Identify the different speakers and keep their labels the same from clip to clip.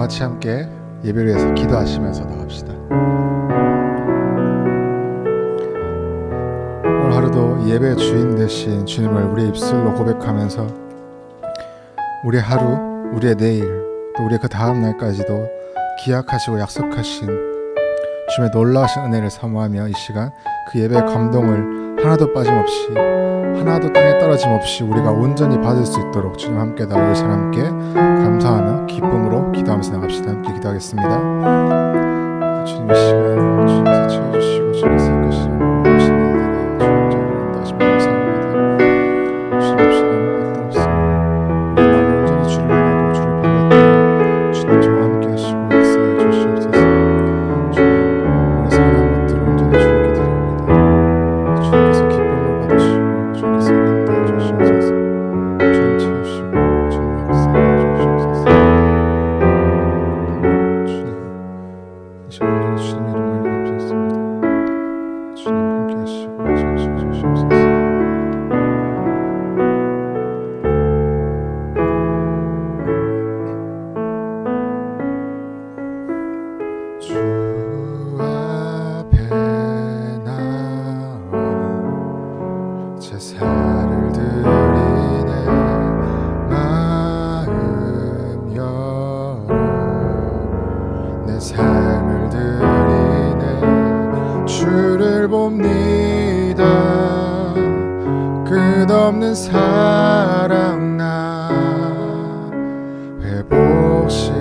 Speaker 1: 같이 함께 예배를 위해서 기도하시면서 나갑시다. 오늘 하루도 예배의 주인 되신 주님을 우리의 입술로 고백하면서 우리의 하루, 우리의 내일, 또 우리의 그 다음 날까지도 기약하시고 약속하신 주님의 놀라우신 은혜를 사모하며 이 시간 그 예배의 감동을 하나도 빠짐없이, 하나도 땅에 떨어짐 없이 우리가 온전히 받을 수 있도록 주님 함께 우리 잘 함께 감사하며 기쁨으로 기도하면서 나갑시다. 함께 기도하겠습니다. 주님 이 시간 주님께서 채워주시고 주님께서 이끄시는 놀라우신 은혜를 주님 인도하시며 감사합니다. 주님 없이는 아무것도 없습니다. 우리 마음 온전히 주를 향하고 주를 바랄 때 주님 저와 함께 하시고 역사해 주시옵소서. 주님 우리 사랑한 것들을 온전히 주님께 드립니다. 주님께서 기쁨을 받으시고 주님께서 인도해 주시옵소서. 주님 채우시고 주님 역사해 주시옵소서. 주님 이 시간 온전히 주님의 이름을 높였습니다. 주님 함께 하시고 채우시고 주시옵소서. 주 앞에 나와 제사를 드리네. 마음 열어 내 삶을 드리네. 주를 봅니다. 끝없는 사랑 나 회복시키네.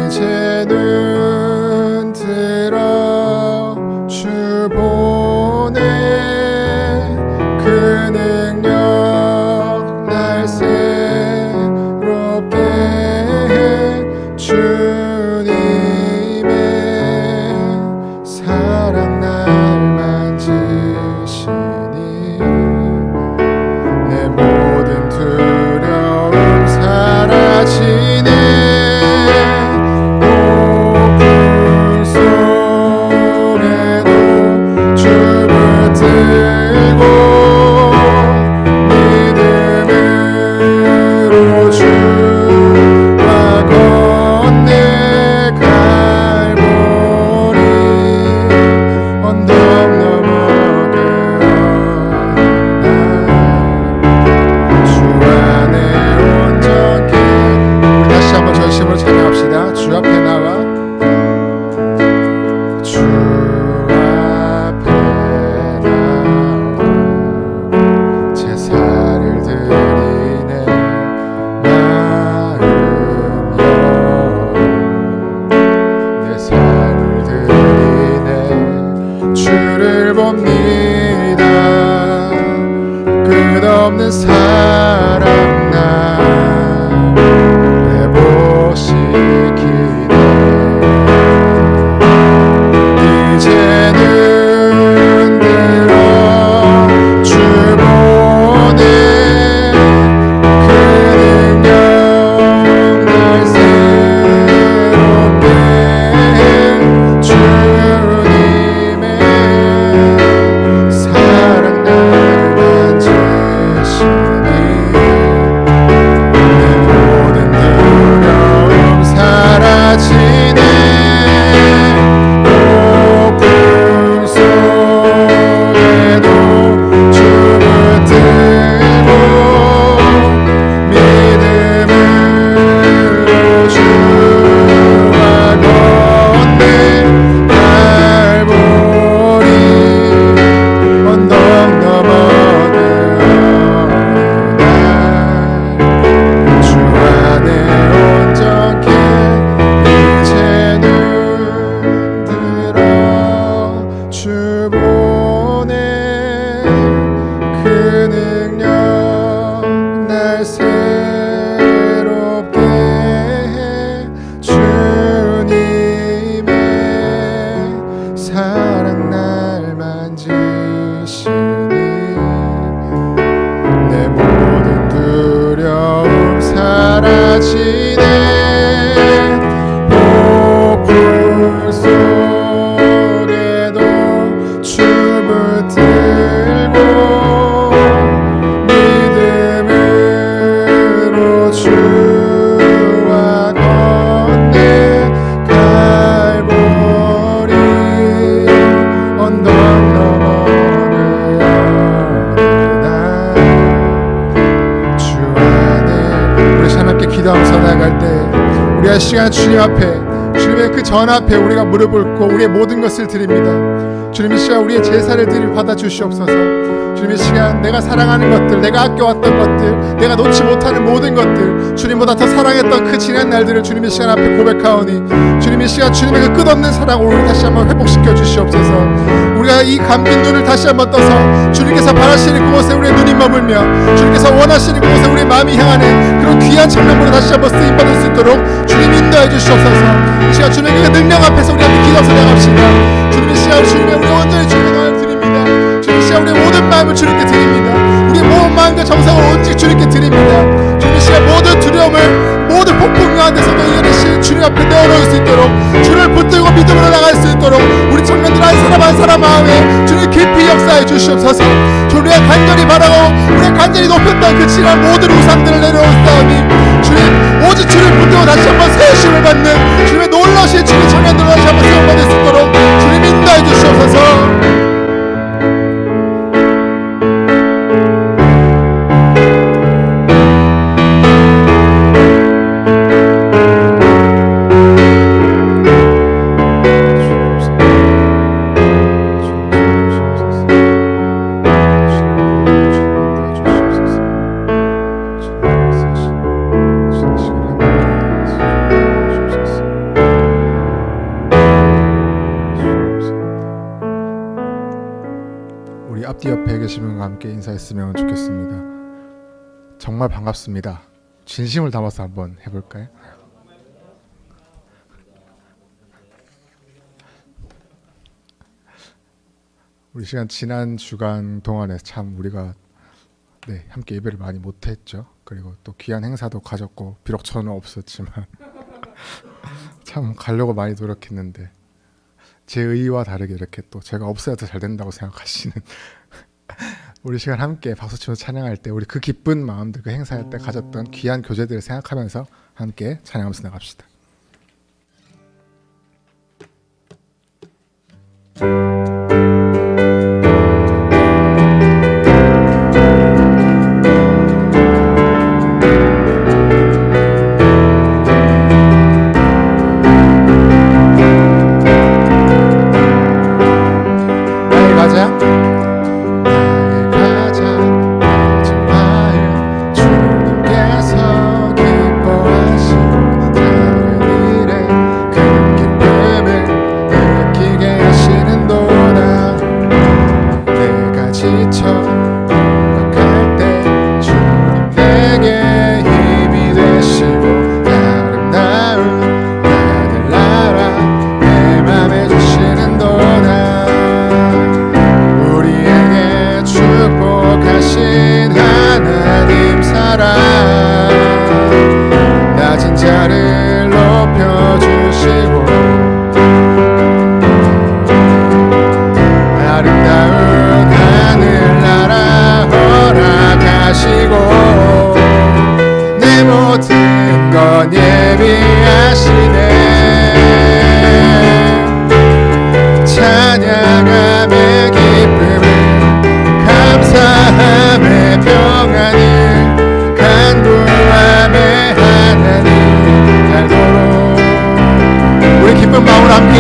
Speaker 1: 이제는 들어 주 보내. 그 능력 날 새롭게 해. 주님의 사랑 날 만지시니 내 모든 두려움 사라지네. 주 앞에 나와 주 앞에 나와 제사를 드리네. 마음 열어 내 삶을 드리네. 주를 봅니다. 끝없는 사랑 나 이제는 들어 주 보내. 그 능력 날 새롭게 해. 주님의 사랑 날 만지시니 내 모든 두려움 사라지네. 속에도 춤을 들고 우리가 이 시간 주님 앞에, 주님의 그 전 앞에 우리가 무릎을 꿇고 우리의 모든 것을 드립니다. 주님 이 시간 우리의 제사를 받아 주시옵소서. 주님 이 시간 내가 사랑하는 것들, 내가 아껴왔던 것들, 내가 놓지 못하는 모든 것들, 주님보다 더 사랑했던 그 지난 날들을 주님 이 시간 앞에 고백하오니 주님 이 시간 주님의 그 끝없는 사랑을 우리 다시 한번 회복시켜 주시옵소서. 우리가 이 감긴 눈을 다시 한번 떠서 주님께서 바라시는 그곳에 우리의 눈이 머물며 주님께서 원하시는 그곳에 우리의 마음이 향하는 그런 귀한 청년으로 다시 한번 쓰임받을 수 있도록 주님 인도해 주시옵소서. 이 시간 주님의 그 능력 앞에서 우리 함께 기도해서 나갑시다. 주님 이 시간 주님의 우리 온전히 주님의 마음을 드립니다. 주님 이 시간 우리의 모든 마음을 주님께 드립니다. 우리의 모든 마음과 정성을 온전히 주님께 드립니다. 주님 이 시간 모든 두려움을 모든 폭풍 가운데서도 이겨내신 주님 앞에 내어놓을 수 있도록, 주를 붙들고 믿음으로 나갈 수 있도록 우리 청년들 한 사람 한 사람 마음에 주님 깊이 역사해 주시옵소서. 주님의 간절히 바라고 우리의 간절히 높였던 그 지난 모든 우상들을 내려놓았사오니 주님 오직 주를 붙들고 다시 한번 새 힘을 받는 주님의 놀라신 주님 청년들을 다시 한번 세워받을 수 있도록 주님 인도해 주시옵소서. 앞뒤 옆에 계신 분과 함께 인사했으면 좋겠습니다. 정말 반갑습니다. 진심을 담아서 한번 해볼까요? 우리 시간 지난 주간 동안에 참 우리가 함께 예배를 많이 못했죠. 그리고 또 귀한 행사도 가졌고 비록 저는 없었지만 참 가려고 많이 노력했는데 제 의와 다르게 이렇게 또 제가 없어야 더 잘 된다고 생각하시는 우리 시간 함께 박수치며 찬양할 때 우리 그 기쁜 마음들, 그 행사할 때 가졌던 귀한 교제들을 생각하면서 함께 찬양하면서 나갑시다.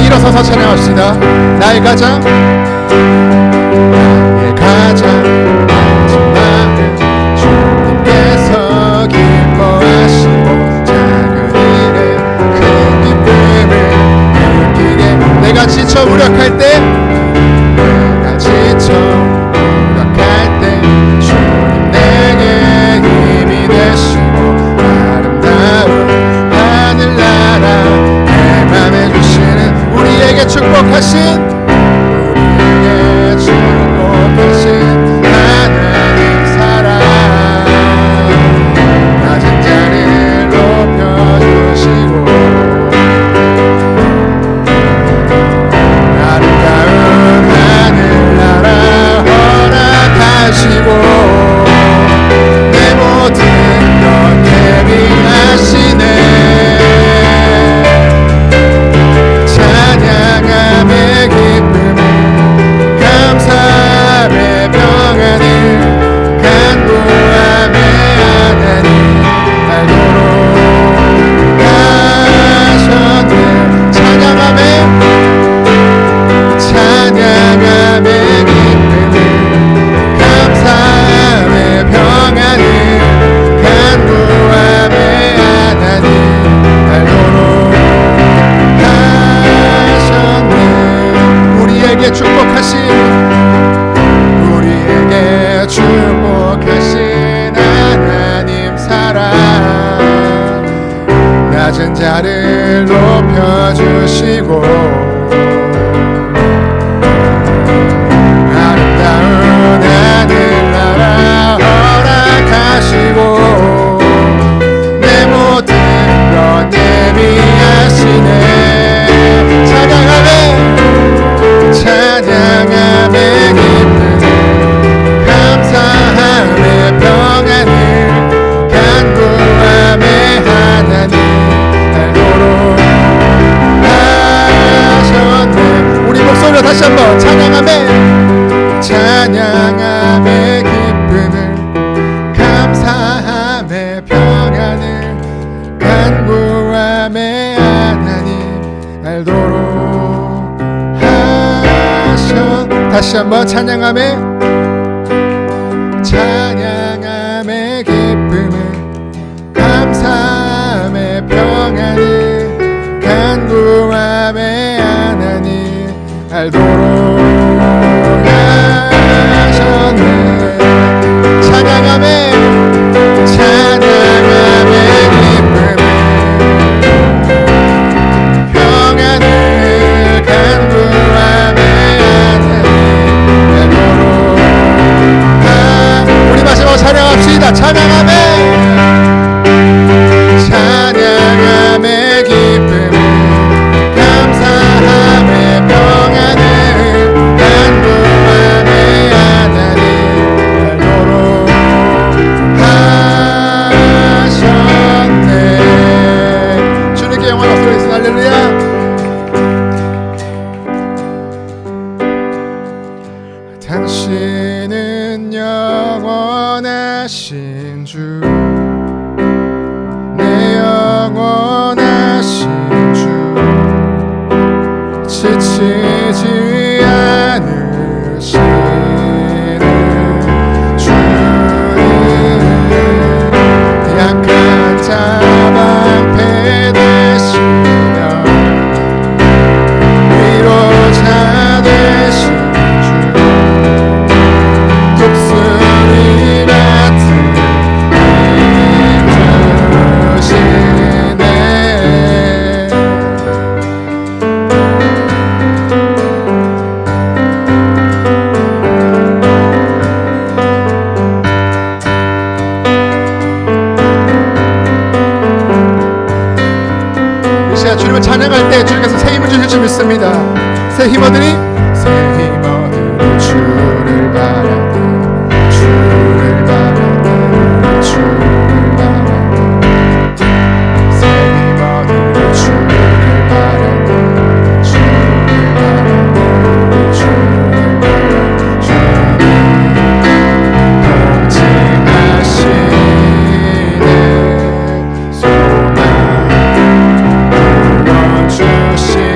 Speaker 1: 일어서서 찬양합시다. 나의 가장 마지막은 주님께서 기뻐하시고 작은 일에 큰 기쁨을 느끼게. 내가 지쳐 무력할 때 주님 내게 힘이 되시고 아름다운 하늘나라 내 맘에 주시는 우리에게 축복하신 허락하신 하나님 사랑, 낮은 자를 높여주시고 아름다운 하늘나라 허락하시고 내 모든 것 예비하시네. 찬양함에 기쁨 감사함에 평안을 간구함에 하나님 알도록 하셨네. 우리 목소리로 다시 한번 찬양함에 기쁨을 감사함에 평안을 간구함에 하나님 알도록 하셨. 다시 한번 찬양함에 기쁨을 감사함에 평안을 간구함에 하나님 알도록 하셨네. 찬양함에 기쁨을 평안을 간구함에 하나님 알도록 우리 마지막으로 찬양합시다. 찬양함에 기쁨을 감사함에 평안을 간구함에 하나님 알도록 하셨네. 주님께 영광 올리겠습니다. 할렐루야. 당신은 영원하신 주, 내 영원하신 주, 지치지 않으시는 주는 약한 자 방패 되시며 위로자 되신 독수리 같은 힘주시네. 이 시간 주님을 찬양할 때 주님께서 새 힘을 주실 줄 믿습니다. 새 힘어들이 주를 바라네, 주를 바라네, 주를 바라네. 새 힘어들이 주를 바라네, 주를 바라네, 주를 바라네. 주님 동침하시네. 소망 불러주시네.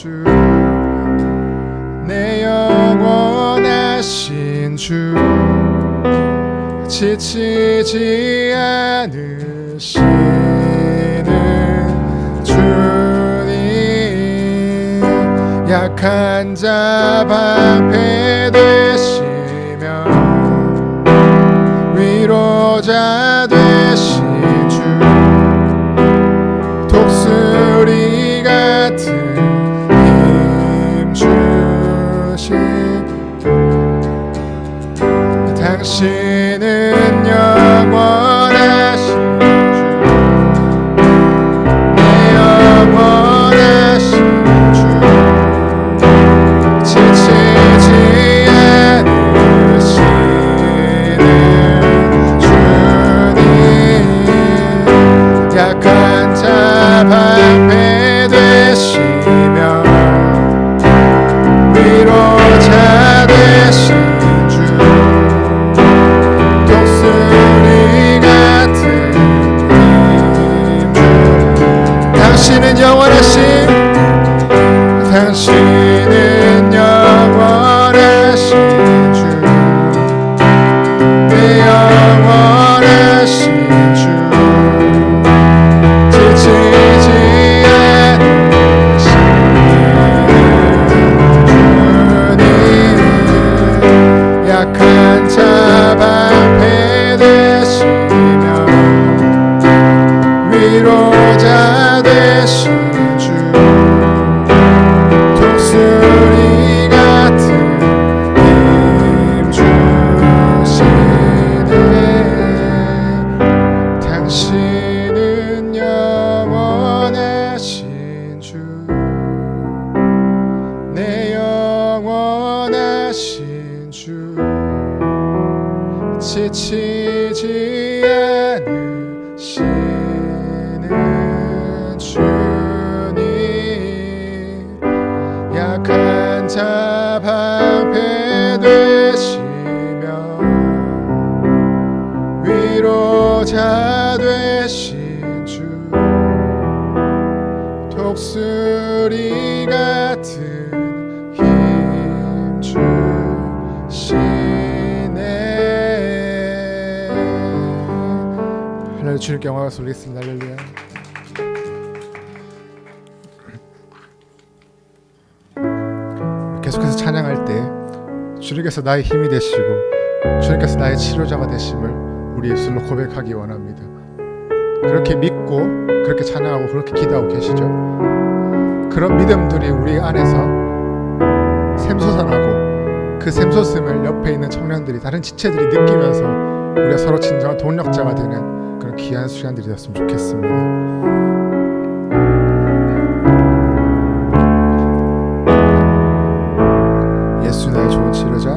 Speaker 1: 주, 내 영원하신 주, 지치지 않으시는 주님, 약한 자 방패 되시며 위로자 되신 주, 독수리 같은 힘 주신 당신은 영원하신 주, 내 영원하신 주, 지치지 않으시는 주님, 약한 자 방패 되시며 위로자 되신 주, 독수리 같은 힘 주, 당신은 영원하신, 당신은 영원하신 주, 내 영원하신 주, 지치지 않으시는 주님, 약한 자 방패 되시며 위로자 되신 주, 독수리 같은 힘 주시네. 당신은 영원하신 주, 내 영원하신 주, 지치지 않으시는 주님, 약한 자 방패 되시며 위로자 되신 주, 독수리 같은 힘 주시네. 할렐루야. 주님께 영광을 돌리겠습니다. 할렐루야. 계속해서 찬양할 때 주님께서 나의 힘이 되시고 주님께서 나의 치료자가 되심을 우리 입술로 고백하기 원합니다. 그렇게 믿고 그렇게 찬양하고 그렇게 기도하고 계시죠? 그런 믿음들이 우리 안에서 샘솟아나고 그 샘솟음을 옆에 있는 청년들이, 다른 지체들이 느끼면서 우리가 서로 진정한 동력자가 되는 그런 귀한 시간들이 되었으면 좋겠습니다. 예수 나의 좋은 치료자,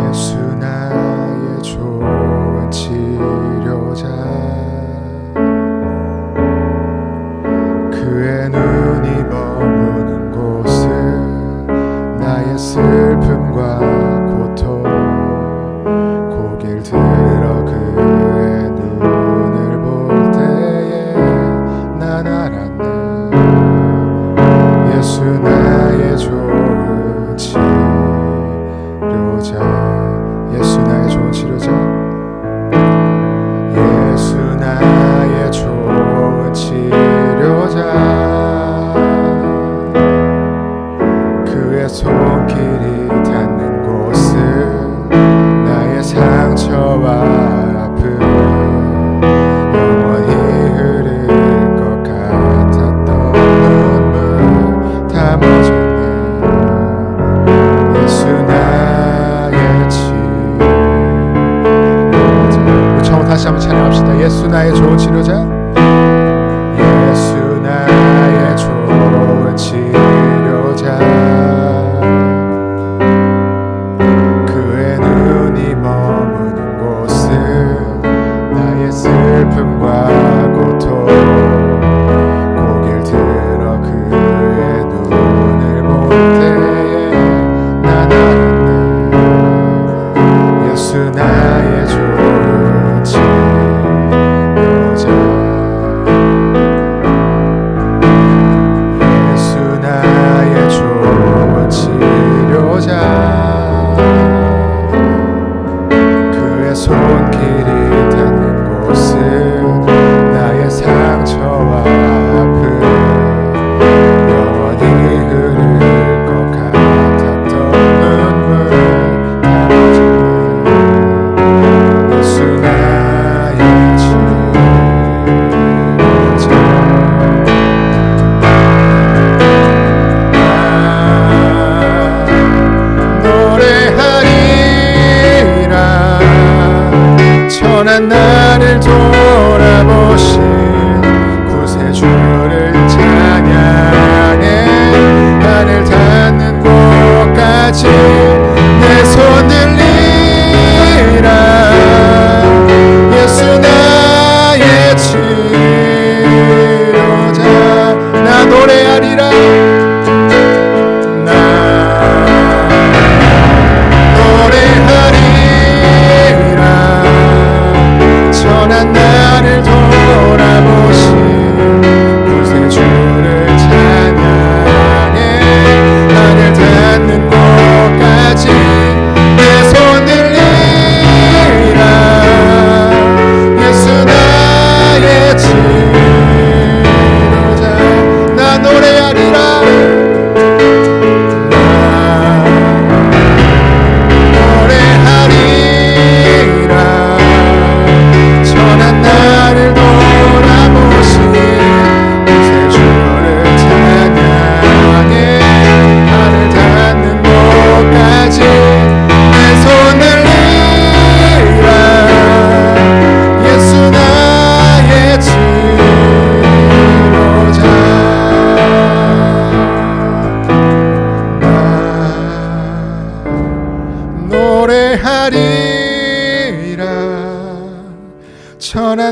Speaker 1: 예수 나의 좋은 치료자, 그의 눈이 머무는 곳은 나의 슬픔과 고통, 고개를 들어 그의 눈을 볼 때에 난 알았네. 예수 나의 좋은 치료자, 예수 나의 좋은 치료자, 예수 나의 좋은 치료자,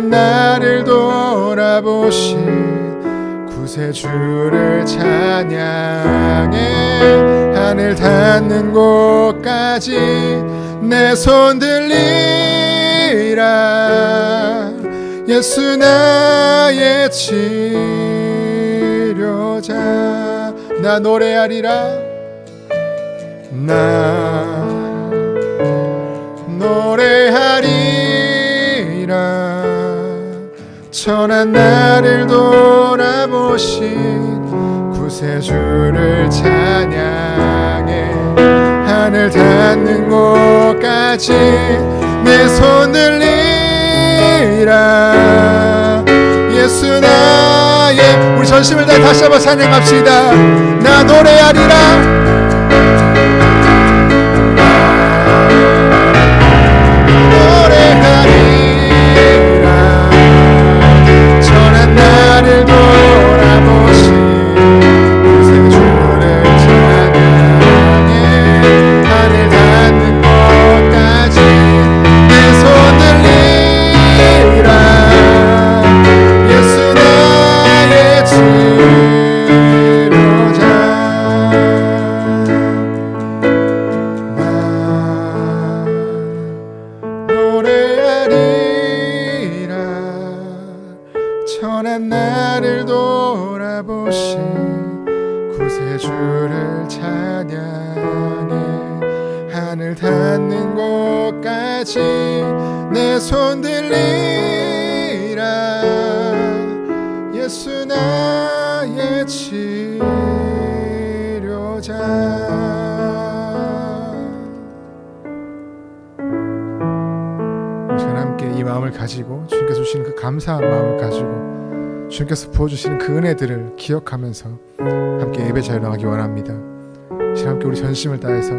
Speaker 1: 천한 나를 돌아보신 구세주를 찬양해. 하늘 닿는 곳까지 내 손 들리라. 예수 나의 치료자. 나 노래하리라. 나 노래하리라. 천한 나를 돌아보신 구세주를 찬양해. 하늘 닿는 곳까지 내 손 들리라. 예수 나의. 우리 전심을 다해 다시 한번 찬양합시다. 나 노래하리라. 나를 돌아보신 구세주를 찬양해. 하늘 닿는 곳까지 내 손 들리라. 예수 나의 치료자. 나 노래하리라. 천한 나를 돌아보신 구세주를 찬양해. 하늘 닿는 곳까지 내 손 들리라. 예수 나의 치료자. 우리 함께 이 마음을 가지고 주님께서 주신 그 감사한 마음을 가지고 주님께서 부어주시는 그 은혜들을 기억하면서 함께 예배 자리에 나가기 원합니다. 함께 우리 전심을 다해서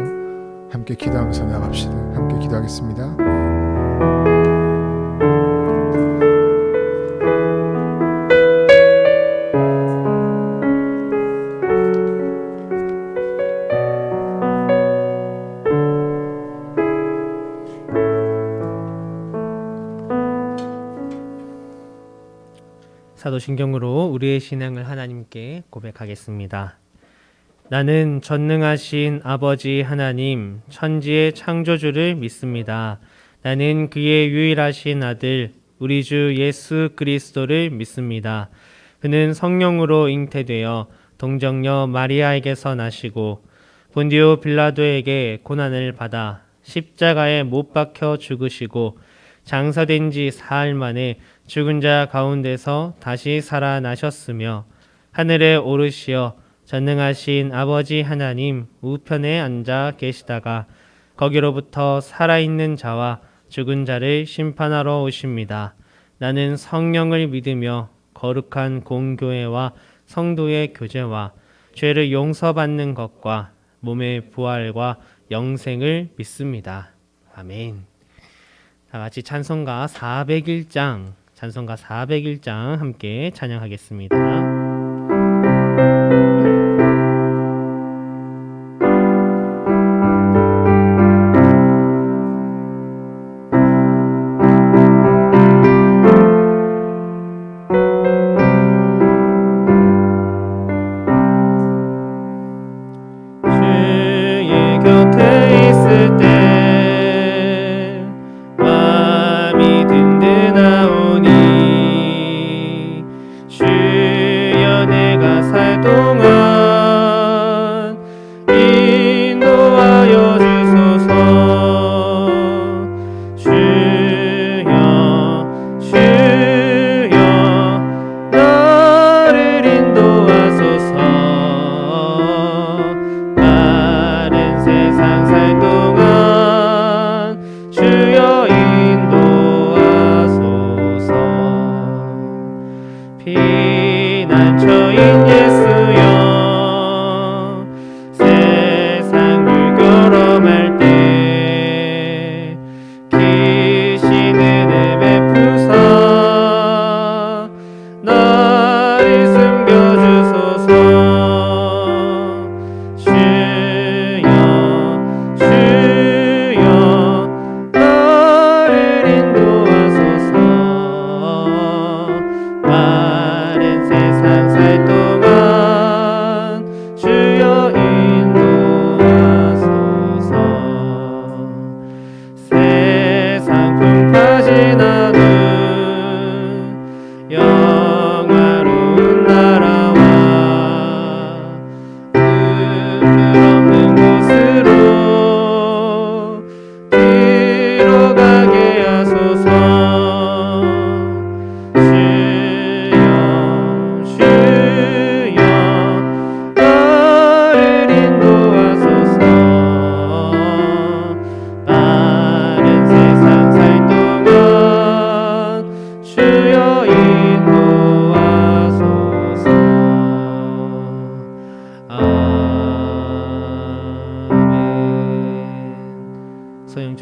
Speaker 1: 함께 기도하면서 나갑시다. 함께 기도하겠습니다.
Speaker 2: 사도신경으로 우리의 신앙을 하나님께 고백하겠습니다. 나는 전능하신 아버지 하나님, 천지의 창조주를 믿습니다. 나는 그의 유일하신 아들, 우리 주 예수 그리스도를 믿습니다. 그는 성령으로 잉태되어 동정녀 마리아에게서 나시고 본디오 빌라도에게 고난을 받아 십자가에 못 박혀 죽으시고 장사된 지 사흘 만에 죽은 자 가운데서 다시 살아나셨으며 하늘에 오르시어 전능하신 아버지 하나님 우편에 앉아 계시다가 거기로부터 살아있는 자와 죽은 자를 심판하러 오십니다. 나는 성령을 믿으며 거룩한 공교회와 성도의 교제와 죄를 용서받는 것과 몸의 부활과 영생을 믿습니다. 아멘. 다 같이 찬송가 401장 함께 찬양하겠습니다.
Speaker 3: 주의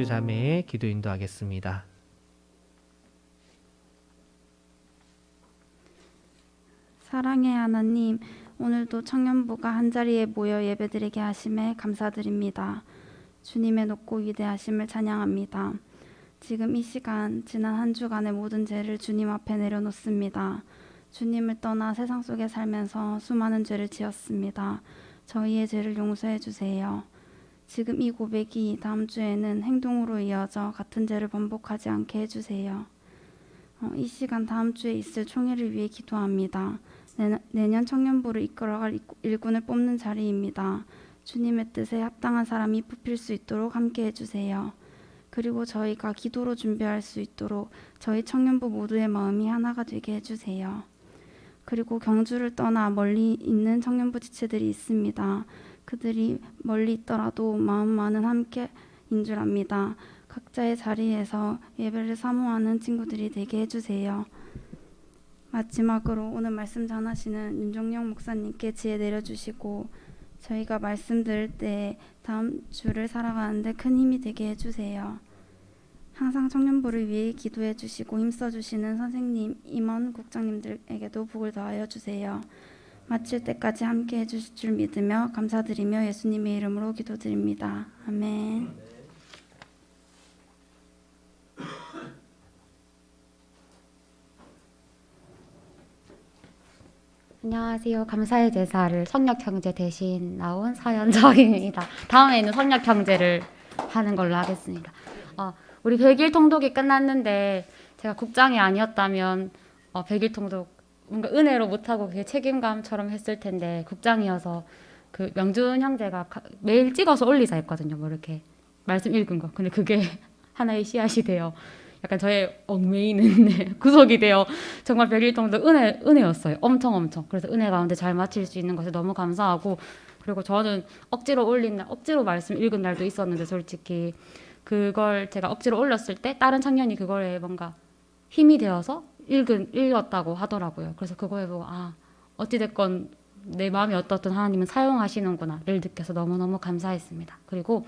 Speaker 2: 김은주 자매의 기도 인도하겠습니다.
Speaker 3: 사랑의 하나님, 오늘도 청년부가 한자리에 모여 예배드리게 하심에 감사드립니다. 주님의 높고 위대하심을 찬양합니다. 지금 이 시간 지난 한 주간의 모든 죄를 주님 앞에 내려놓습니다. 주님을 떠나 세상 속에 살면서 수많은 죄를 지었습니다. 저희의 죄를 용서해 주세요. 지금 이 고백이 다음 주에는 행동으로 이어져 같은 죄를 반복하지 않게 해주세요. 이 시간 다음 주에 있을 총회를 위해 기도합니다. 내년 청년부를 이끌어갈 일꾼을 뽑는 자리입니다. 주님의 뜻에 합당한 사람이 뽑힐 수 있도록 함께 해주세요. 그리고 저희가 기도로 준비할 수 있도록 저희 청년부 모두의 마음이 하나가 되게 해주세요. 그리고 경주를 떠나 멀리 있는 청년부 지체들이 있습니다. 그들이 멀리 있더라도 마음만은 함께인 줄 압니다. 각자의 자리에서 예배를 사모하는 친구들이 되게 해주세요. 마지막으로 오늘 말씀 전하시는 윤종영 목사님께 지혜 내려주시고 저희가 말씀 들을 때 다음 주를 살아가는데 큰 힘이 되게 해주세요. 항상 청년부를 위해 기도해 주시고 힘써주시는 선생님, 임원, 국장님들에게도 복을 더하여 주세요. 마칠 때까지 함께 해주실 줄 믿으며 감사드리며 예수님의 이름으로 기도드립니다. 아멘.
Speaker 4: 안녕하세요. 감사의 제사를 성역형제 대신 나온 서연정입니다. 다음에는 성역형제를 하는 걸로 하겠습니다. 우리 100일 통독이 끝났는데 제가 국장이 아니었다면 100일 통독 뭔가 은혜로 못하고 그게 책임감처럼 했을 텐데 국장이어서 그 명준 형제가 매일 찍어서 올리자 했거든요. 뭐 이렇게 말씀 읽은 거. 근데 그게 하나의 씨앗이 돼요. 약간 저의 얽매이는 구속이 되어 정말 100일 통독 은혜였어요. 엄청. 그래서 은혜 가운데 잘 마칠 수 있는 것에 너무 감사하고 그리고 저는 억지로 올린 날, 억지로 말씀 읽은 날도 있었는데 솔직히 그걸 제가 억지로 올렸을 때 다른 청년이 그거에 뭔가 힘이 되어서 읽었다고 하더라고요. 그래서 그거에 보고 어찌됐건 내 마음이 어떻든 하나님은 사용하시는구나를 느껴서 너무너무 감사했습니다. 그리고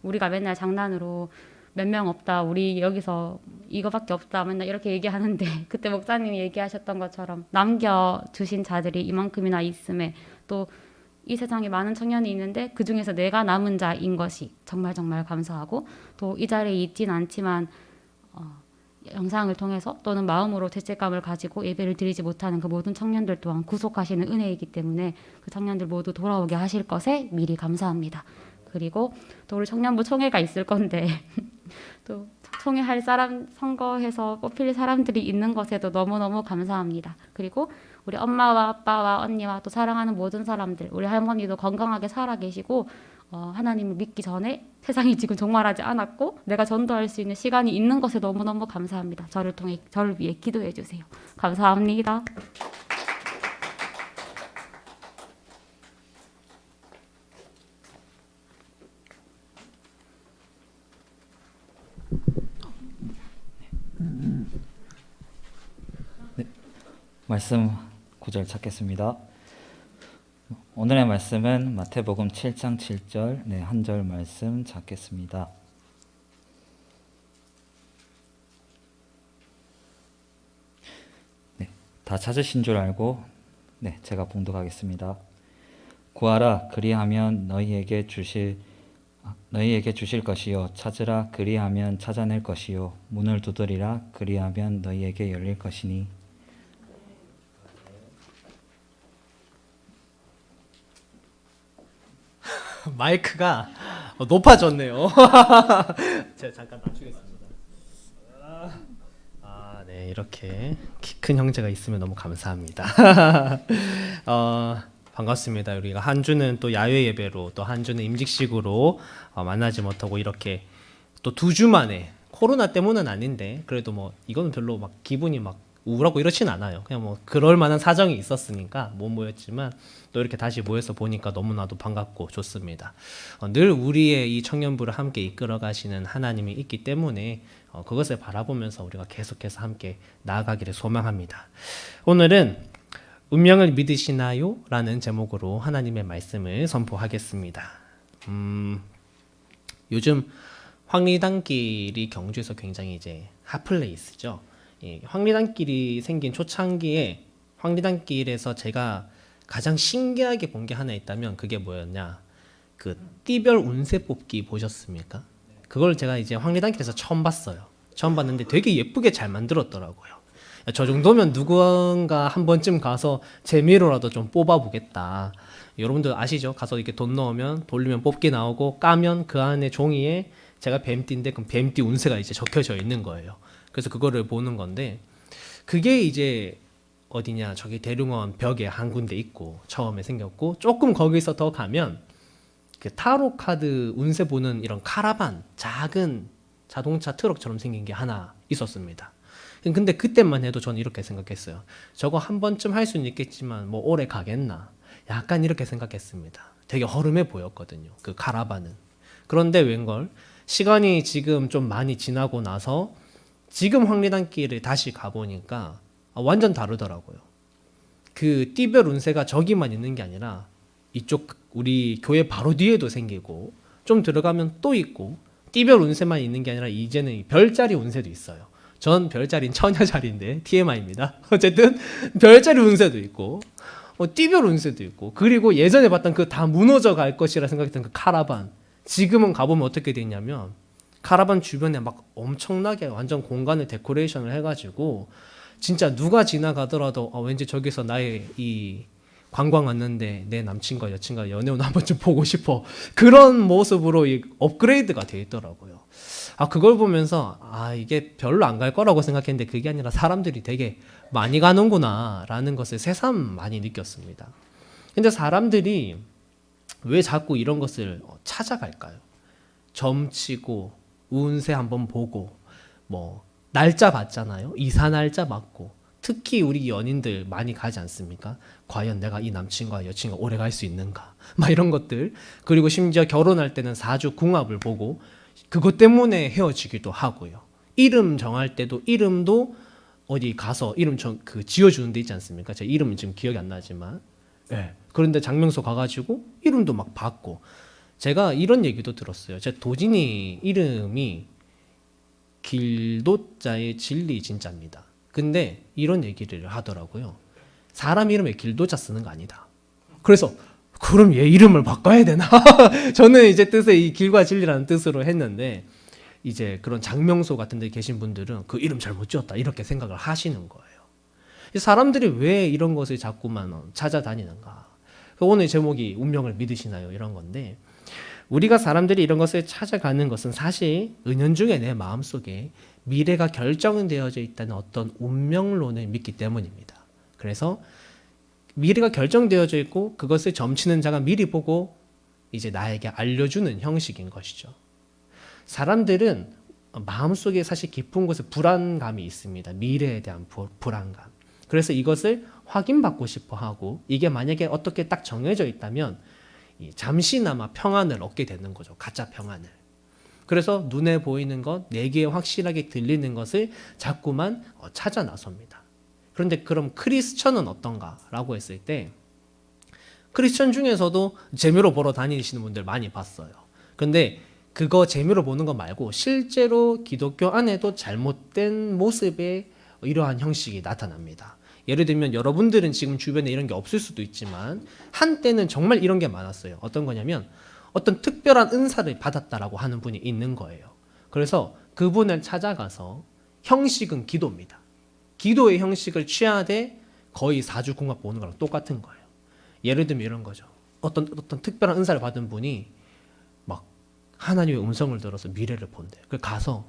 Speaker 4: 우리가 맨날 장난으로 몇 명 없다, 우리 여기서 이거밖에 없다 맨날 이렇게 얘기하는데 그때 목사님이 얘기하셨던 것처럼 남겨주신 자들이 이만큼이나 있음에 또 이 세상에 많은 청년이 있는데 그중에서 내가 남은 자인 것이 정말 감사하고 또 이 자리에 있진 않지만 영상을 통해서 또는 마음으로 죄책감을 가지고 예배를 드리지 못하는 그 모든 청년들 또한 구속하시는 은혜이기 때문에 그 청년들 모두 돌아오게 하실 것에 미리 감사합니다. 그리고 또 우리 청년부 총회가 있을 건데 또 총회할 사람 선거해서 뽑힐 사람들이 있는 것에도 너무너무 감사합니다. 그리고 우리 엄마와 아빠와 언니와 또 사랑하는 모든 사람들, 우리 할머니도 건강하게 살아 계시고 하나님을 믿기 전에 세상이 지금 종말하지 않았고 내가 전도할 수 있는 시간이 있는 것에 너무너무 감사합니다. 저를 위해 기도해 주세요. 감사합니다.
Speaker 5: 말씀 구절 찾겠습니다. 오늘의 말씀은 마태복음 7장 7절 한 절 말씀 찾겠습니다. 다 찾으신 줄 알고 제가 봉독하겠습니다. 구하라 그리하면 너희에게 주실 것이요 찾으라 그리하면 찾아낼 것이요 문을 두드리라 그리하면 너희에게 열릴 것이니.
Speaker 2: 마이크가 높아졌네요. 제가 잠깐 낮추겠습니다. 네, 이렇게 키 큰 형제가 있으면 너무 감사합니다. 반갑습니다. 우리가 한 주는 또 야외 예배로 또 한 주는 임직식으로 만나지 못하고 이렇게 또 2주 만에 코로나 때문은 아닌데 그래도 뭐 이거는 별로 막 기분이 막 우울하고 이렇진 않아요. 그냥 뭐 그럴 만한 사정이 있었으니까 못 모였지만 또 이렇게 다시 모여서 보니까 너무나도 반갑고 좋습니다. 늘 우리의 이 청년부를 함께 이끌어 가시는 하나님이 있기 때문에 그것을 바라보면서 우리가 계속해서 함께 나아가기를 소망합니다. 오늘은 운명을 믿으시나요? 라는 제목으로 하나님의 말씀을 선포하겠습니다. 요즘 황리단길이 경주에서 굉장히 이제 핫플레이스죠. 황리단길이 생긴 초창기에 황리단길에서 제가 가장 신기하게 본 게 하나 있다면 그게 뭐였냐? 그 띠별 운세 뽑기 보셨습니까? 그걸 제가 이제 황리단길에서 처음 봤어요. 처음 봤는데 되게 예쁘게 잘 만들었더라고요. 저 정도면 누군가 한 번쯤 가서 재미로라도 좀 뽑아보겠다. 여러분들 아시죠? 가서 이렇게 돈 넣으면 돌리면 뽑기 나오고 까면 그 안에 종이에 제가 뱀띠인데 그럼 뱀띠 운세가 이제 적혀져 있는 거예요. 그래서 그거를 보는 건데 그게 이제 어디냐 저기 대릉원 벽에 한 군데 있고 처음에 생겼고 조금 거기서 더 가면 그 타로 카드 운세 보는 이런 카라반 작은 자동차 트럭처럼 생긴 게 하나 있었습니다. 근데 그때만 해도 저는 이렇게 생각했어요. 저거 한 번쯤 할 수는 있겠지만 뭐 오래 가겠나 약간 이렇게 생각했습니다. 되게 허름해 보였거든요. 그 카라반은. 그런데 웬걸 시간이 지금 좀 많이 지나고 나서 지금 황리단길을 다시 가보니까 완전 다르더라고요. 그 띠별 운세가 저기만 있는 게 아니라 이쪽 우리 교회 바로 뒤에도 생기고 좀 들어가면 또 있고 띠별 운세만 있는 게 아니라 이제는 별자리 운세도 있어요. 전 별자리는 처녀자리인데 TMI입니다. 어쨌든 별자리 운세도 있고 띠별 운세도 있고 그리고 예전에 봤던 그 다 무너져 갈 것이라 생각했던 그 카라반 지금은 가보면 어떻게 되냐면 카라반 주변에 막 엄청나게 완전 공간을 데코레이션을 해가지고 진짜 누가 지나가더라도 왠지 저기서 나의 이 관광 왔는데 내 남친과 여친과 연애운 한 번쯤 보고 싶어 그런 모습으로 이 업그레이드가 돼 있더라고요. 그걸 보면서 이게 별로 안 갈 거라고 생각했는데 그게 아니라 사람들이 되게 많이 가는구나 라는 것을 새삼 많이 느꼈습니다. 근데 사람들이 왜 자꾸 이런 것을 찾아갈까요? 점치고 운세 한번 보고 뭐 날짜 봤잖아요. 이사 날짜 맞고 특히 우리 연인들 많이 가지 않습니까? 과연 내가 이 남친과 여친과 오래 갈 수 있는가? 막 이런 것들. 그리고 심지어 결혼할 때는 사주 궁합을 보고 그것 때문에 헤어지기도 하고요. 이름 정할 때도 이름도 어디 가서 이름 그 지어주는 데 있지 않습니까? 제 이름은 지금 기억이 안 나지만 그런데 장명소 가가지고 이름도 막 받고 제가 이런 얘기도 들었어요. 제 도진이 이름이 길도자의 진리 진짜입니다. 근데 이런 얘기를 하더라고요. 사람 이름에 길도자 쓰는 거 아니다. 그래서 그럼 얘 이름을 바꿔야 되나? 저는 이제 뜻에 이 길과 진리라는 뜻으로 했는데 이제 그런 장명소 같은 데 계신 분들은 그 이름 잘못 지었다 이렇게 생각을 하시는 거예요. 사람들이 왜 이런 것을 자꾸만 찾아다니는가? 오늘 제목이 운명을 믿으시나요? 이런 건데 우리가 사람들이 이런 것을 찾아가는 것은 사실 은연중에 내 마음속에 미래가 결정되어져 있다는 어떤 운명론을 믿기 때문입니다. 그래서 미래가 결정되어져 있고 그것을 점치는 자가 미리 보고 이제 나에게 알려주는 형식인 것이죠. 사람들은 마음속에 사실 깊은 곳에 불안감이 있습니다. 미래에 대한 불안감. 그래서 이것을 확인받고 싶어 하고 이게 만약에 어떻게 딱 정해져 있다면 잠시나마 평안을 얻게 되는 거죠. 가짜 평안을. 그래서 눈에 보이는 것, 내 귀에 확실하게 들리는 것을 자꾸만 찾아 나섭니다. 그런데 그럼 크리스천은 어떤가라고 했을 때 크리스천 중에서도 재미로 보러 다니시는 분들 많이 봤어요. 그런데 그거 재미로 보는 거 말고 실제로 기독교 안에도 잘못된 모습의 이러한 형식이 나타납니다. 예를 들면 여러분들은 지금 주변에 이런 게 없을 수도 있지만 한때는 정말 이런 게 많았어요. 어떤 거냐면 어떤 특별한 은사를 받았다라고 하는 분이 있는 거예요. 그래서 그분을 찾아가서 형식은 기도입니다. 기도의 형식을 취하되 거의 사주궁합 보는 거랑 똑같은 거예요. 예를 들면 이런 거죠. 어떤 특별한 은사를 받은 분이 막 하나님의 음성을 들어서 미래를 본대요. 그래서 가서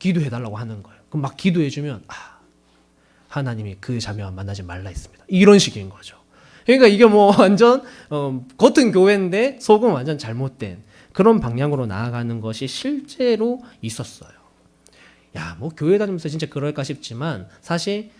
Speaker 2: 기도해달라고 하는 거예요. 그럼 막 기도해주면 하나님이 그 자매와 만나지 말라 했습니다. 이런 식인 거죠. 그러니까 이게 뭐 완전 겉은 교회인데 속은 완전 잘못된 그런 방향으로 나아가는 것이 실제로 있었어요. 뭐 교회 다니면서 진짜 그럴까 싶지만 사실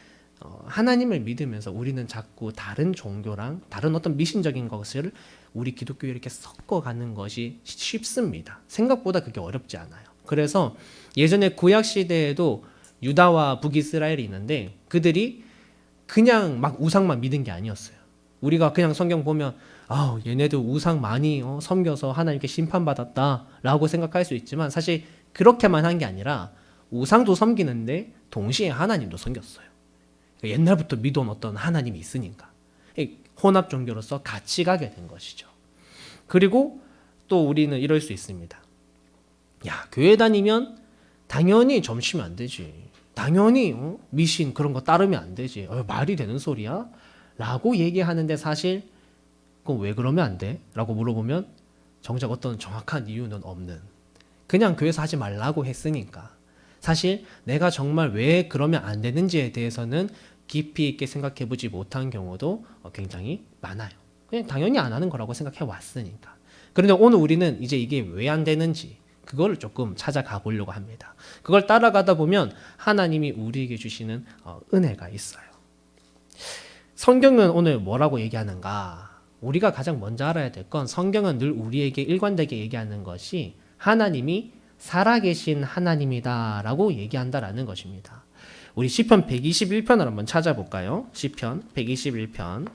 Speaker 2: 하나님을 믿으면서 우리는 자꾸 다른 종교랑 다른 어떤 미신적인 것을 우리 기독교에 이렇게 섞어가는 것이 쉽습니다. 생각보다 그게 어렵지 않아요. 그래서 예전에 구약 시대에도 유다와 북이스라엘이 있는데 그들이 그냥 막 우상만 믿은 게 아니었어요. 우리가 그냥 성경 보면 얘네들 우상 많이 섬겨서 하나님께 심판받았다라고 생각할 수 있지만 사실 그렇게만 한 게 아니라 우상도 섬기는데 동시에 하나님도 섬겼어요. 옛날부터 믿어온 어떤 하나님이 있으니까 혼합 종교로서 같이 가게 된 것이죠. 그리고 또 우리는 이럴 수 있습니다. 야, 교회 다니면 당연히 점치면 안 되지. 당연히 미신 그런 거 따르면 안 되지. 말이 되는 소리야? 라고 얘기하는데 사실 그럼 왜 그러면 안 돼? 라고 물어보면 정작 어떤 정확한 이유는 없는, 그냥 교회에서 하지 말라고 했으니까. 사실 내가 정말 왜 그러면 안 되는지에 대해서는 깊이 있게 생각해 보지 못한 경우도 굉장히 많아요. 그냥 당연히 안 하는 거라고 생각해 왔으니까. 그런데 오늘 우리는 이제 이게 왜 안 되는지 그걸 조금 찾아가 보려고 합니다. 그걸 따라가다 보면 하나님이 우리에게 주시는 은혜가 있어요. 성경은 오늘 뭐라고 얘기하는가? 우리가 가장 먼저 알아야 될 건 성경은 늘 우리에게 일관되게 얘기하는 것이 하나님이 살아계신 하나님이다라고 얘기한다라는 것입니다. 우리 시편 121편을 한번 찾아볼까요? 시편 121편.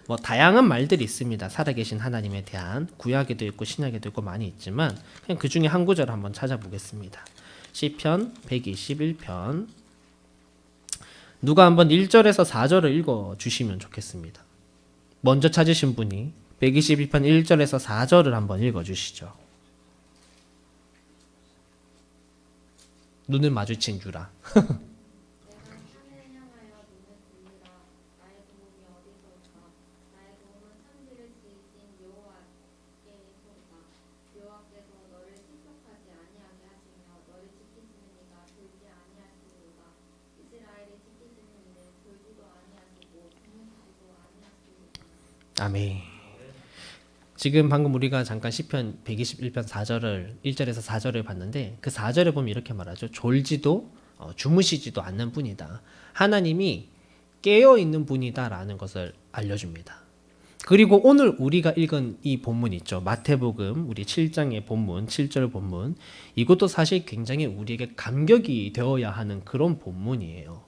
Speaker 2: 뭐 다양한 말들이 있습니다. 살아계신 하나님에 대한 구약에도 있고 신약에도 있고 많이 있지만 그냥 그 중에 한 구절 한번 찾아보겠습니다. 시편 121편. 누가 한번 1절에서 4절을 읽어 주시면 좋겠습니다. 먼저 찾으신 분이 121편 1절에서 4절을 한번 읽어 주시죠. 눈을 마주친 주라. 아멘. 지금 방금 우리가 잠깐 시편 121편 4절을 1절에서 4절을 봤는데 그 4절에 보면 이렇게 말하죠. 졸지도 주무시지도 않는 분이다. 하나님이 깨어 있는 분이다라는 것을 알려줍니다. 그리고 오늘 우리가 읽은 이 본문 있죠. 마태복음 우리 7장의 본문, 7절 본문. 이것도 사실 굉장히 우리에게 감격이 되어야 하는 그런 본문이에요.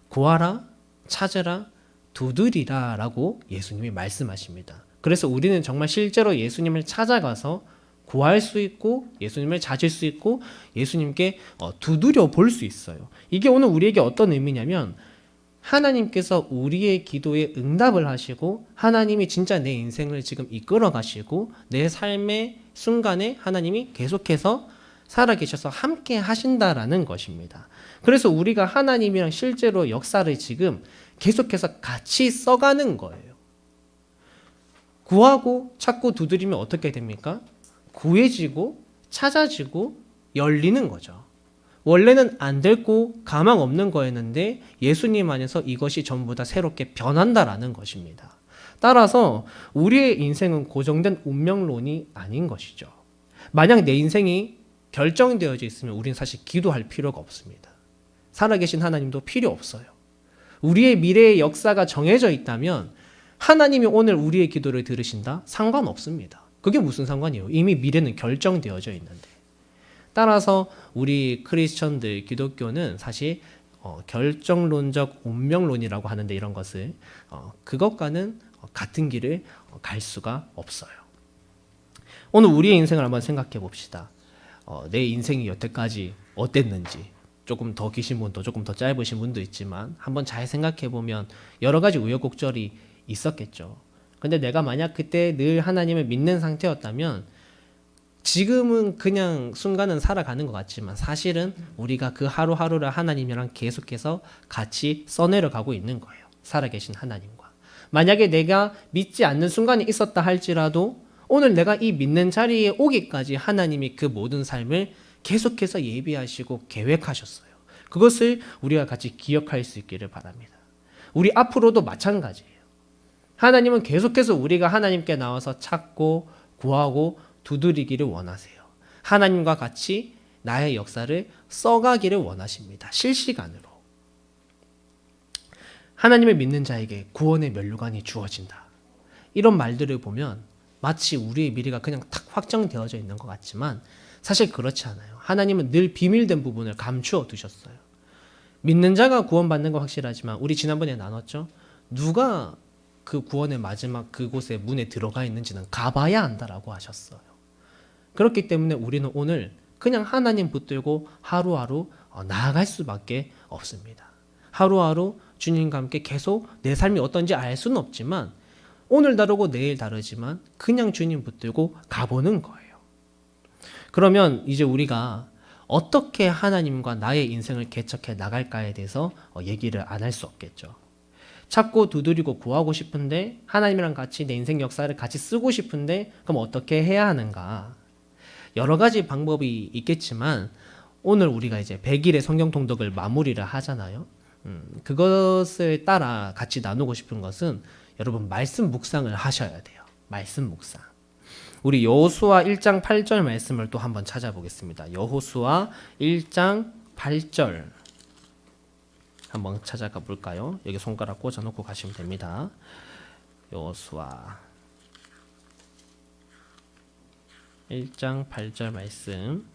Speaker 2: 구하라, 찾으라, 두드리라 라고 예수님이 말씀하십니다. 그래서 우리는 정말 실제로 예수님을 찾아가서 구할 수 있고 예수님을 찾을 수 있고 예수님께 두드려 볼 수 있어요. 이게 오늘 우리에게 어떤 의미냐면 하나님께서 우리의 기도에 응답을 하시고 하나님이 진짜 내 인생을 지금 이끌어 가시고 내 삶의 순간에 하나님이 계속해서 살아계셔서 함께 하신다라는 것입니다. 그래서 우리가 하나님이랑 실제로 역사를 지금 계속해서 같이 써가는 거예요. 구하고 찾고 두드리면 어떻게 됩니까? 구해지고 찾아지고 열리는 거죠. 원래는 안 되고 가망 없는 거였는데 예수님 안에서 이것이 전부 다 새롭게 변한다라는 것입니다. 따라서 우리의 인생은 고정된 운명론이 아닌 것이죠. 만약 내 인생이 결정되어져 있으면 우리는 사실 기도할 필요가 없습니다. 살아계신 하나님도 필요 없어요. 우리의 미래의 역사가 정해져 있다면 하나님이 오늘 우리의 기도를 들으신다? 상관없습니다. 그게 무슨 상관이에요? 이미 미래는 결정되어져 있는데. 따라서 우리 크리스천들 기독교는 사실 결정론적 운명론이라고 하는데 이런 것을 그것과는 같은 길을 갈 수가 없어요. 오늘 우리의 인생을 한번 생각해 봅시다. 내 인생이 여태까지 어땠는지 조금 더 기신 분도 조금 더 짧으신 분도 있지만 한번 잘 생각해 보면 여러 가지 우여곡절이 있었겠죠. 근데 내가 만약 그때 늘 하나님을 믿는 상태였다면 지금은 그냥 순간은 살아가는 것 같지만 사실은 우리가 그 하루하루를 하나님이랑 계속해서 같이 써내려 가고 있는 거예요. 살아계신 하나님과. 만약에 내가 믿지 않는 순간이 있었다 할지라도 오늘 내가 이 믿는 자리에 오기까지 하나님이 그 모든 삶을 계속해서 예비하시고 계획하셨어요. 그것을 우리가 같이 기억할 수 있기를 바랍니다. 우리 앞으로도 마찬가지예요. 하나님은 계속해서 우리가 하나님께 나와서 찾고 구하고 두드리기를 원하세요. 하나님과 같이 나의 역사를 써가기를 원하십니다. 실시간으로. 하나님을 믿는 자에게 구원의 면류관이 주어진다. 이런 말들을 보면 마치 우리의 미래가 그냥 탁 확정되어져 있는 것 같지만 사실 그렇지 않아요. 하나님은 늘 비밀된 부분을 감추어 두셨어요. 믿는 자가 구원받는 건 확실하지만 우리 지난번에 나눴죠. 누가 그 구원의 마지막 그곳에 문에 들어가 있는지는 가봐야 한다라고 하셨어요. 그렇기 때문에 우리는 오늘 그냥 하나님 붙들고 하루하루 나아갈 수밖에 없습니다. 하루하루 주님과 함께 계속 내 삶이 어떤지 알 수는 없지만 오늘 다르고 내일 다르지만 그냥 주님 붙들고 가보는 거예요. 그러면 이제 우리가 어떻게 하나님과 나의 인생을 개척해 나갈까에 대해서 얘기를 안 할 수 없겠죠. 찾고 두드리고 구하고 싶은데 하나님이랑 같이 내 인생 역사를 같이 쓰고 싶은데 그럼 어떻게 해야 하는가? 여러 가지 방법이 있겠지만 오늘 우리가 이제 100일의 성경 통독을 마무리를 하잖아요. 그것을 따라 같이 나누고 싶은 것은 여러분 말씀 묵상을 하셔야 돼요. 말씀 묵상. 우리 여호수아 1장 8절 말씀을 또 한번 찾아보겠습니다. 여호수아 1장 8절 한번 찾아가 볼까요? 여기 손가락 꽂아놓고 가시면 됩니다. 여호수아 1장 8절 말씀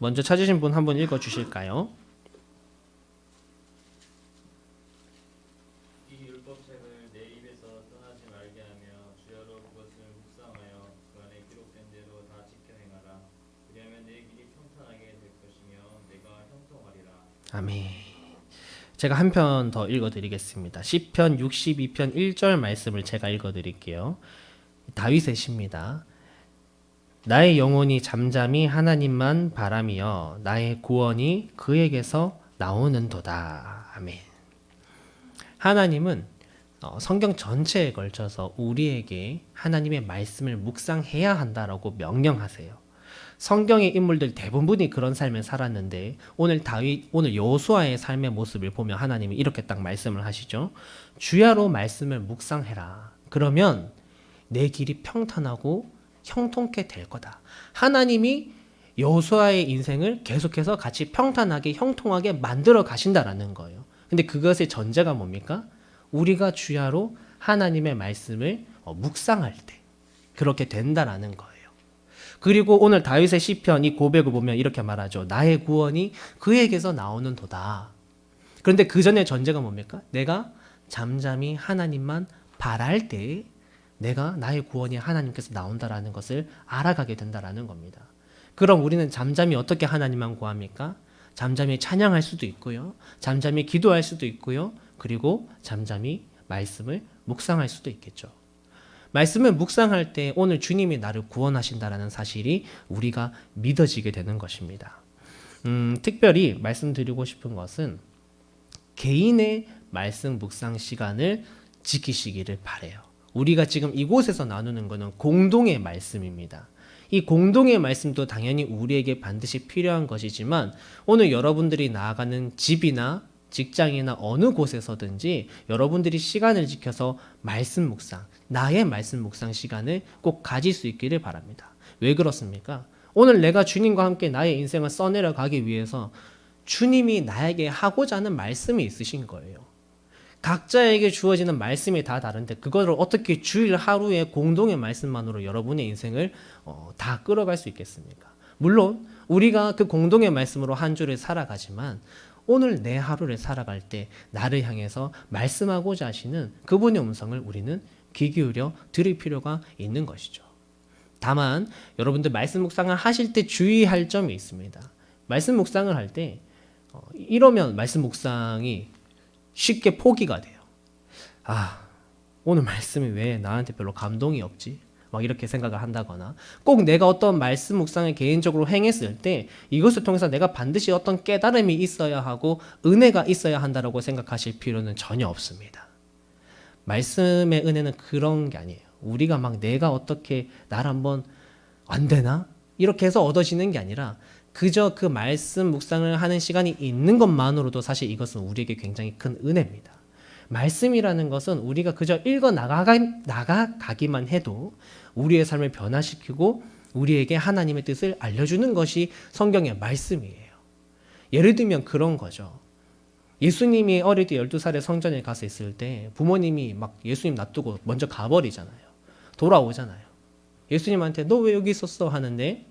Speaker 2: 먼저 찾으신 분 한번 읽어주실까요?
Speaker 6: 이 율법책을 내 입에서 떠나지 말게 하며 주야로 그것을 묵상하여 그 안에 기록된 대로 다 지켜 행하라. 그리하면 내 길이 평탄하게 될 것이며 내가 형통하리라.
Speaker 2: 아멘. 제가 한 편 더 읽어드리겠습니다. 시편 62편 1절 말씀을 제가 읽어드릴게요. 다윗의 시입니다. 나의 영혼이 잠잠히 하나님만 바라며 나의 구원이 그에게서 나오는도다. 아멘. 하나님은 성경 전체에 걸쳐서 우리에게 하나님의 말씀을 묵상해야 한다라고 명령하세요. 성경의 인물들 대부분이 그런 삶을 살았는데 오늘 여호수아의 삶의 모습을 보면 하나님이 이렇게 딱 말씀을 하시죠. 주야로 말씀을 묵상해라. 그러면 내 길이 평탄하고 형통케 될 거다. 하나님이 여호수아의 인생을 계속해서 같이 평탄하게 형통하게 만들어 가신다라는 거예요. 근데 그것의 전제가 뭡니까? 우리가 주야로 하나님의 말씀을 묵상할 때 그렇게 된다라는 거예요. 그리고 오늘 다윗의 시편 이 고백을 보면 이렇게 말하죠. 나의 구원이 그에게서 나오는 도다. 그런데 그 전에 전제가 뭡니까? 내가 잠잠히 하나님만 바랄 때 내가 나의 구원이 하나님께서 나온다라는 것을 알아가게 된다라는 겁니다. 그럼 우리는 잠잠히 어떻게 하나님만 구합니까? 잠잠히 찬양할 수도 있고요. 잠잠히 기도할 수도 있고요. 그리고 잠잠히 말씀을 묵상할 수도 있겠죠. 말씀을 묵상할 때 오늘 주님이 나를 구원하신다라는 사실이 우리가 믿어지게 되는 것입니다. 특별히 말씀드리고 싶은 것은 개인의 말씀 묵상 시간을 지키시기를 바라요. 우리가 지금 이곳에서 나누는 것은 공동의 말씀입니다. 이 공동의 말씀도 당연히 우리에게 반드시 필요한 것이지만 오늘 여러분들이 나아가는 집이나 직장이나 어느 곳에서든지 여러분들이 시간을 지켜서 말씀 묵상, 나의 말씀 묵상 시간을 꼭 가질 수 있기를 바랍니다. 왜 그렇습니까? 오늘 내가 주님과 함께 나의 인생을 써내려 가기 위해서 주님이 나에게 하고자 하는 말씀이 있으신 거예요. 각자에게 주어지는 말씀이 다 다른데 그거를 어떻게 주일 하루의 공동의 말씀만으로 여러분의 인생을 다 끌어갈 수 있겠습니까? 물론 우리가 그 공동의 말씀으로 한 주를 살아가지만 오늘 내 하루를 살아갈 때 나를 향해서 말씀하고자 하시는 그분의 음성을 우리는 귀 기울여 들을 필요가 있는 것이죠. 다만 여러분들 말씀 묵상을 하실 때 주의할 점이 있습니다. 말씀 묵상을 할 때 이러면 말씀 묵상이 쉽게 포기가 돼요. 오늘 말씀이 왜 나한테 별로 감동이 없지? 막 이렇게 생각을 한다거나 꼭 내가 어떤 말씀 묵상을 개인적으로 행했을 때 이것을 통해서 내가 반드시 어떤 깨달음이 있어야 하고 은혜가 있어야 한다라고 생각하실 필요는 전혀 없습니다. 말씀의 은혜는 그런 게 아니에요. 우리가 막 내가 어떻게 날 한번 안 되나? 이렇게 해서 얻어지는 게 아니라 그저 그 말씀 묵상을 하는 시간이 있는 것만으로도 사실 이것은 우리에게 굉장히 큰 은혜입니다. 말씀이라는 것은 우리가 그저 읽어 나가기만 해도 우리의 삶을 변화시키고 우리에게 하나님의 뜻을 알려주는 것이 성경의 말씀이에요. 예를 들면 그런 거죠. 예수님이 어릴 때 12살에 성전에 가서 있을 때 부모님이 막 예수님 놔두고 먼저 가버리잖아요. 돌아오잖아요. 예수님한테 너 왜 여기 있었어? 하는데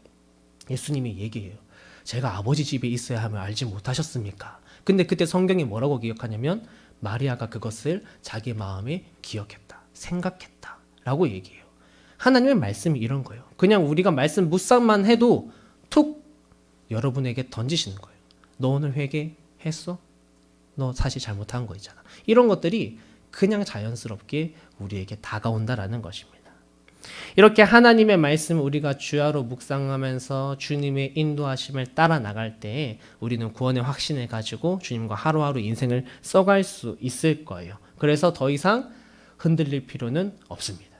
Speaker 2: 예수님이 얘기해요. 제가 아버지 집에 있어야 함을 알지 못하셨습니까? 근데 그때 성경이 뭐라고 기억하냐면 마리아가 그것을 자기 마음에 기억했다, 생각했다 라고 얘기해요. 하나님의 말씀이 이런 거예요. 그냥 우리가 말씀 묵상만 해도 툭 여러분에게 던지시는 거예요. 너 오늘 회개했어? 너 사실 잘못한 거 있잖아. 이런 것들이 그냥 자연스럽게 우리에게 다가온다라는 것입니다. 이렇게 하나님의 말씀을 우리가 주야로 묵상하면서 주님의 인도하심을 따라 나갈 때 우리는 구원의 확신을 가지고 주님과 하루하루 인생을 써갈 수 있을 거예요. 그래서 더 이상 흔들릴 필요는 없습니다.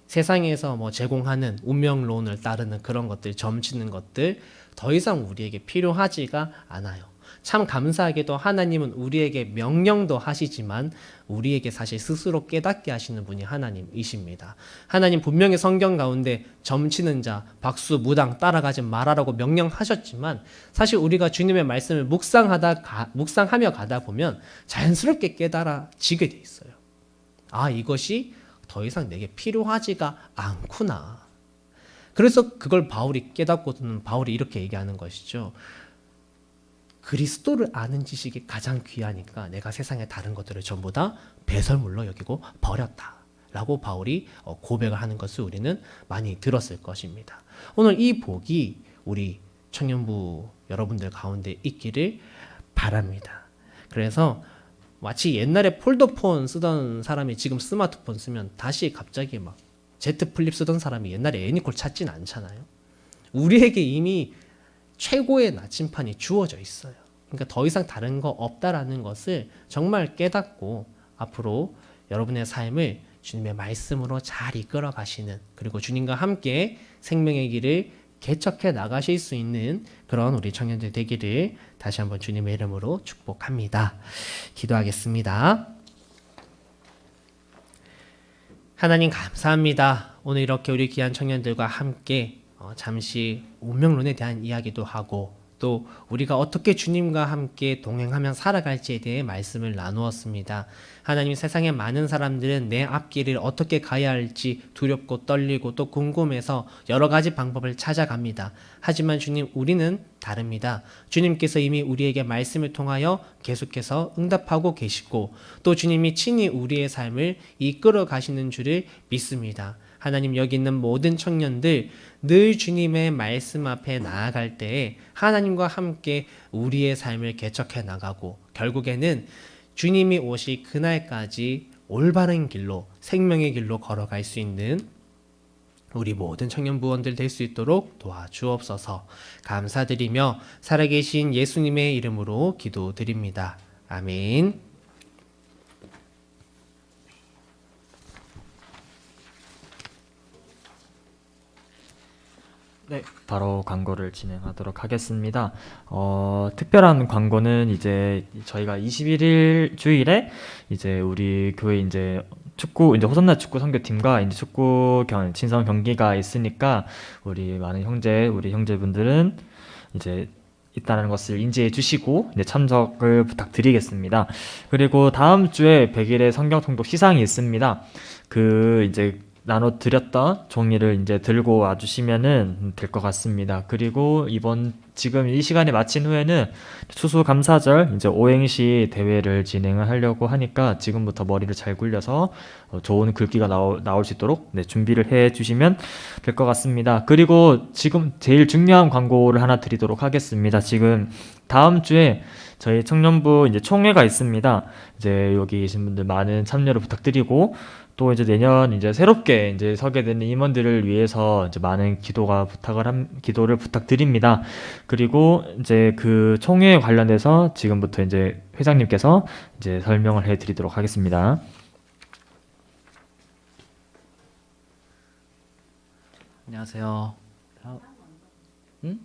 Speaker 2: 세상에서 뭐 제공하는 운명론을 따르는 그런 것들, 점치는 것들 더 이상 우리에게 필요하지가 않아요. 참 감사하게도 하나님은 우리에게 명령도 하시지만 우리에게 사실 스스로 깨닫게 하시는 분이 하나님이십니다. 하나님 분명히 성경 가운데 점치는 자, 박수, 무당 따라가지 말아라고 명령하셨지만 사실 우리가 주님의 말씀을 묵상하며 가다 보면 자연스럽게 깨달아지게 돼 있어요. 아, 이것이 더 이상 내게 필요하지가 않구나. 그래서 그걸 바울이 깨닫고는 바울이 이렇게 얘기하는 것이죠. 그리스도를 아는 지식이 가장 귀하니까 내가 세상의 다른 것들을 전부 다 배설물로 여기고 버렸다 라고 바울이 고백을 하는 것을 우리는 많이 들었을 것입니다. 오늘 이 복이 우리 청년부 여러분들 가운데 있기를 바랍니다. 그래서 마치 옛날에 폴더폰 쓰던 사람이 지금 스마트폰 쓰면 다시 갑자기 막 Z 플립 쓰던 사람이 옛날에 애니콜 찾진 않잖아요. 우리에게 이미 최고의 나침판이 주어져 있어요. 그러니까 더 이상 다른 거 없다라는 것을 정말 깨닫고 앞으로 여러분의 삶을 주님의 말씀으로 잘 이끌어 가시는, 그리고 주님과 함께 생명의 길을 개척해 나가실 수 있는 그런 우리 청년들 되기를 다시 한번 주님의 이름으로 축복합니다. 기도하겠습니다. 하나님 감사합니다. 오늘 이렇게 우리 귀한 청년들과 함께 잠시 운명론에 대한 이야기도 하고 또 우리가 어떻게 주님과 함께 동행하며 살아갈지에 대해 말씀을 나누었습니다. 하나님, 세상의 많은 사람들은 내 앞길을 어떻게 가야 할지 두렵고 떨리고 또 궁금해서 여러 가지 방법을 찾아갑니다. 하지만 주님, 우리는 다릅니다. 주님께서 이미 우리에게 말씀을 통하여 계속해서 응답하고 계시고 또 주님이 친히 우리의 삶을 이끌어 가시는 줄을 믿습니다. 하나님, 여기 있는 모든 청년들 늘 주님의 말씀 앞에 나아갈 때에 하나님과 함께 우리의 삶을 개척해 나가고 결국에는 주님이 오실 그날까지 올바른 길로, 생명의 길로 걸어갈 수 있는 우리 모든 청년부원들 될 수 있도록 도와주옵소서. 감사드리며 살아계신 예수님의 이름으로 기도드립니다. 아멘.
Speaker 7: 네, 바로 광고를 진행하도록 하겠습니다. 특별한 광고는 이제 저희가 21일 주일에 이제 우리 교회 이제 축구 이제 호선나 축구 선교팀과 이제 축구 친선 경기가 있으니까 우리 많은 우리 형제분들은 이제 있다는 것을 인지해 주시고 이제 참석을 부탁드리겠습니다. 그리고 다음 주에 100일의 성경 통독 시상이 있습니다. 그 이제 나눠드렸던 종이를 이제 들고 와주시면은 될 것 같습니다. 그리고 지금 이 시간에 마친 후에는 추수감사절 이제 오행시 대회를 진행을 하려고 하니까 지금부터 머리를 잘 굴려서 좋은 글귀가 나올 수 있도록 준비를 해 주시면 될 것 같습니다. 그리고 지금 제일 중요한 광고를 하나 드리도록 하겠습니다. 지금 다음 주에 저희 청년부 이제 총회가 있습니다. 이제 여기 계신 분들 많은 참여를 부탁드리고 또 이제 내년 이제 새롭게 이제 서게 되는 임원들을 위해서 이제 많은 기도를 부탁드립니다. 그리고 이제 그 총회에 관련해서 지금부터 이제 회장님께서 이제 설명을 해드리도록 하겠습니다.
Speaker 8: 안녕하세요. 응?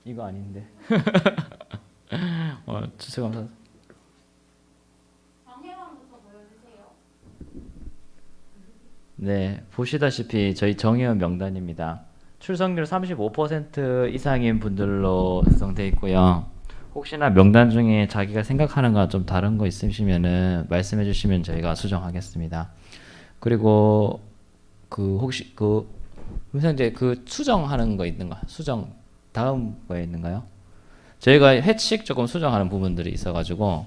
Speaker 8: 이거 아닌데. 추수감사. 네, 보시다시피 저희 정의원 명단입니다. 출석률 35% 이상인 분들로 구성되어 있고요. 혹시나 명단 중에 자기가 생각하는 거랑 좀 다른 거 있으시면은 말씀해 주시면 저희가 수정하겠습니다. 그리고 그 혹시 그 이제 그 수정하는 거 있는가? 수정 다음 거에 있는가요? 저희가 회칙 조금 수정하는 부분들이 있어가지고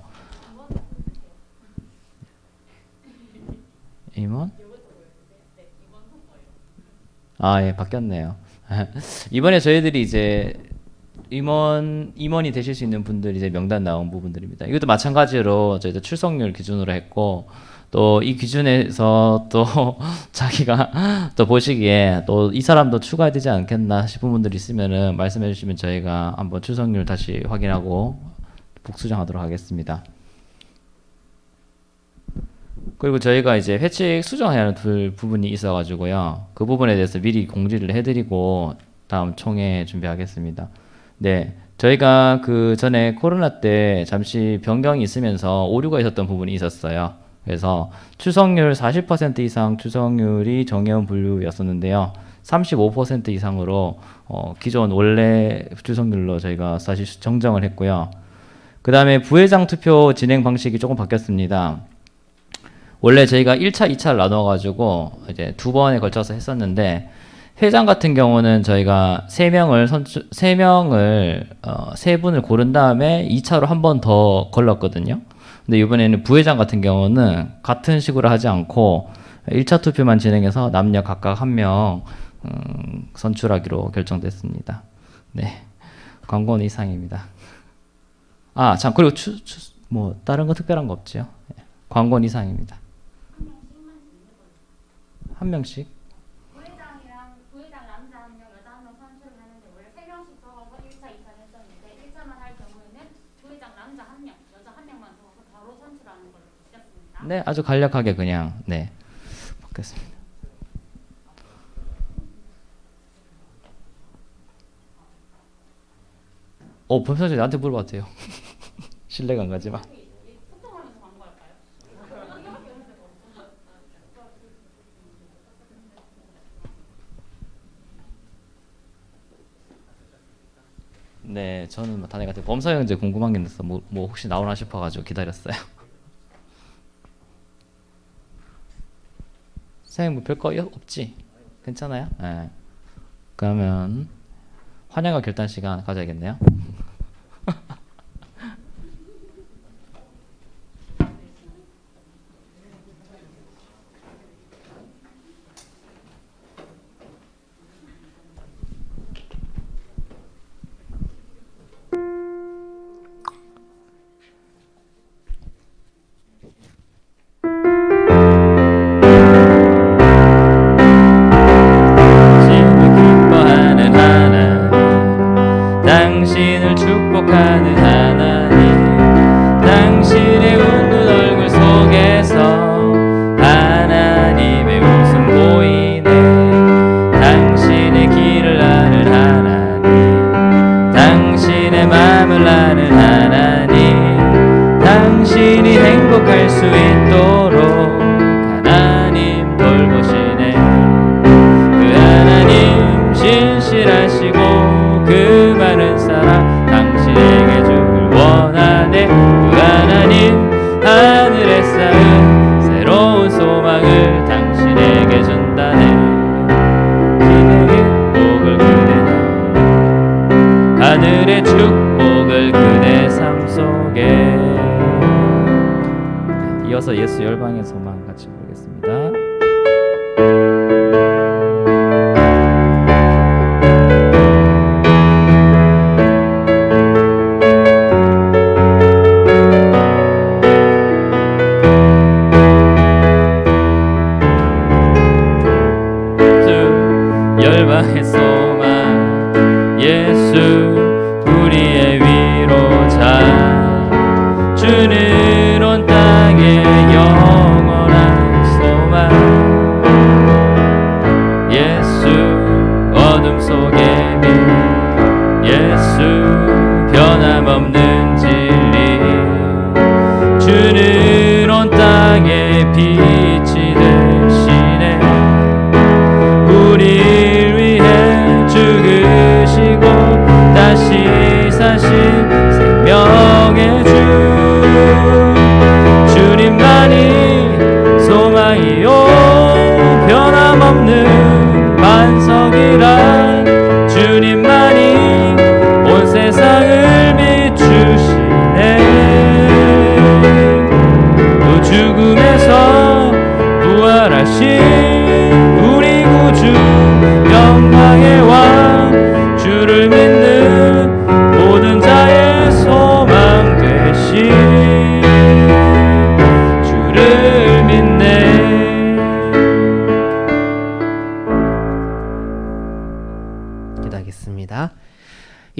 Speaker 8: 임원? 아, 예, 바뀌었네요. 이번에 저희들이 이제 임원이 되실 수 있는 분들 이제 명단 나온 부분들입니다. 이것도 마찬가지로 저희도 출석률 기준으로 했고 또 이 기준에서 또 자기가 또 보시기에 또 이 사람도 추가되지 않겠나 싶은 분들 있으면은 말씀해 주시면 저희가 한번 출석률 다시 확인하고 복수정하도록 하겠습니다. 그리고 저희가 이제 회칙 수정해야 하는 부분이 있어가지고요. 그 부분에 대해서 미리 공지를 해드리고 다음 총회 준비하겠습니다. 네, 저희가 그 전에 코로나 때 잠시 변경이 있으면서 오류가 있었던 부분이 있었어요. 그래서 출석률 40% 이상 출석률이 정예원 분류였었는데요. 35% 이상으로 기존 원래 출석률로 저희가 사실 정정을 했고요. 그 다음에 부회장 투표 진행 방식이 조금 바뀌었습니다. 원래 저희가 1차, 2차를 나눠가지고 이제 2번에 걸쳐서 했었는데 회장 같은 경우는 저희가 3분을 고른 다음에 2차로 한 번 더 걸렀거든요. 근데 이번에는 부회장 같은 경우는 같은 식으로 하지 않고 1차 투표만 진행해서 남녀 각각 1명 선출하기로 결정됐습니다. 네, 광고는 이상입니다. 아, 참, 그리고 뭐 다른 거 특별한 거 없죠? 광고는 이상입니다. 한 명씩?
Speaker 4: 부회장 남자 1명, 여자 1명 선출을 하는데 원래 3명씩 적어서 1차, 2차를 했었는데 1차만 할 경우에는 부회장 남자 1명, 여자 1명만 적어서 바로 선출하는 걸로 바뀌었습니다.
Speaker 8: 네, 아주 간략하게 그냥 네 바뀌었습니다. 범사님 나한테 물어봐도 돼요. 신뢰가 안 가지만.
Speaker 4: 소통하면서 광고할까요?
Speaker 8: 네, 저는 뭐 다네가 범사 형제 궁금한 게 있어서 뭐 혹시 나오나 싶어가지고 기다렸어요. 선생님 뭐 별거 없지? 괜찮아요? 네. 그러면 환영과 결단 시간 가져야겠네요. 당신을 축복하는 하나님, 당신의 웃는 얼굴 속에서 하나님의 웃음 보이네. 당신의 길을 아는 하나님, 당신의 마음을 아는 하나님, 당신이 행복할 수 있도록 하나님 돌보시네. 그 하나님 신실하시고 그 많은 사랑 당신에게 주길 원하네. 그 하나님 하늘에 쌓은 새로운 소망을 당신에게 준다네. 기능의 복을 그대 하늘의 축복을 그대 삶 속에. 이어서 예수 열방의 소망 같이 부르겠습니다. 열방의 소망 예수 우리의 위로자, 주는 온 땅의 영원한 소망. 예수 어둠 속의 빛, 예수 변함없는 진리, 주는 온 땅의 빛이 되시네. 우리를 위해 죽으시고 다시 사신 생명의 주, 주님만이 소망이요 변함없는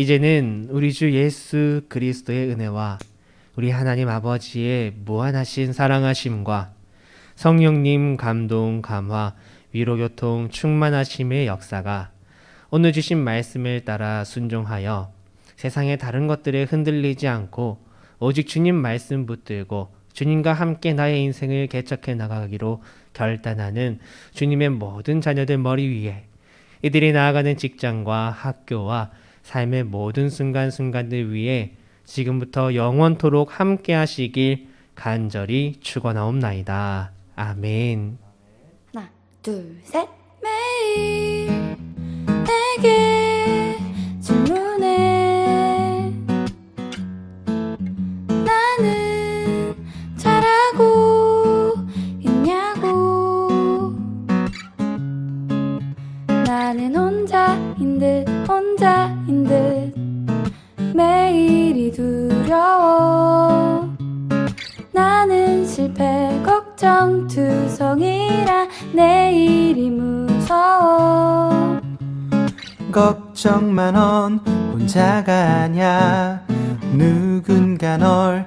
Speaker 2: 이제는 우리 주 예수 그리스도의 은혜와 우리 하나님 아버지의 무한하신 사랑하심과 성령님 감동 감화 위로 교통 충만하심의 역사가 오늘 주신 말씀을 따라 순종하여 세상의 다른 것들에 흔들리지 않고 오직 주님 말씀 붙들고 주님과 함께 나의 인생을 개척해 나가기로 결단하는 주님의 모든 자녀들 머리 위에 이들이 나아가는 직장과 학교와 삶의 모든 순간순간들 위에 지금부터 영원토록 함께 하시길 간절히 축원하옵나이다. 아멘.
Speaker 4: 하나, 둘, 셋.
Speaker 9: 매일 내게 질문해. 나는 잘하고 있냐고. 나는 혼자인 듯 매일이 두려워. 나는 실패 걱정 투성이라 내일이 무서워.
Speaker 10: 걱정 마, 넌 혼자가 아냐. 누군가 널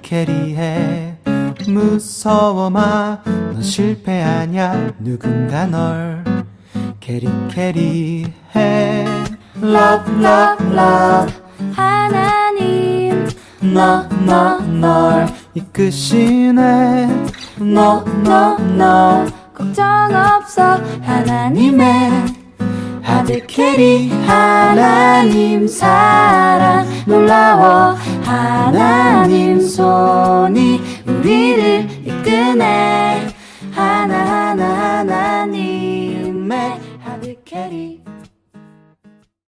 Speaker 10: 캐리해. 무서워 마, 넌 실패 아냐. 누군가 널 캐리해.
Speaker 9: Love, love, love. 하나님
Speaker 10: 널 이끄시네.
Speaker 9: No, no, no. 걱정 없어. 하나님의 아들 캐리. 하나님 사랑 놀라워. 하나님 손이 우리를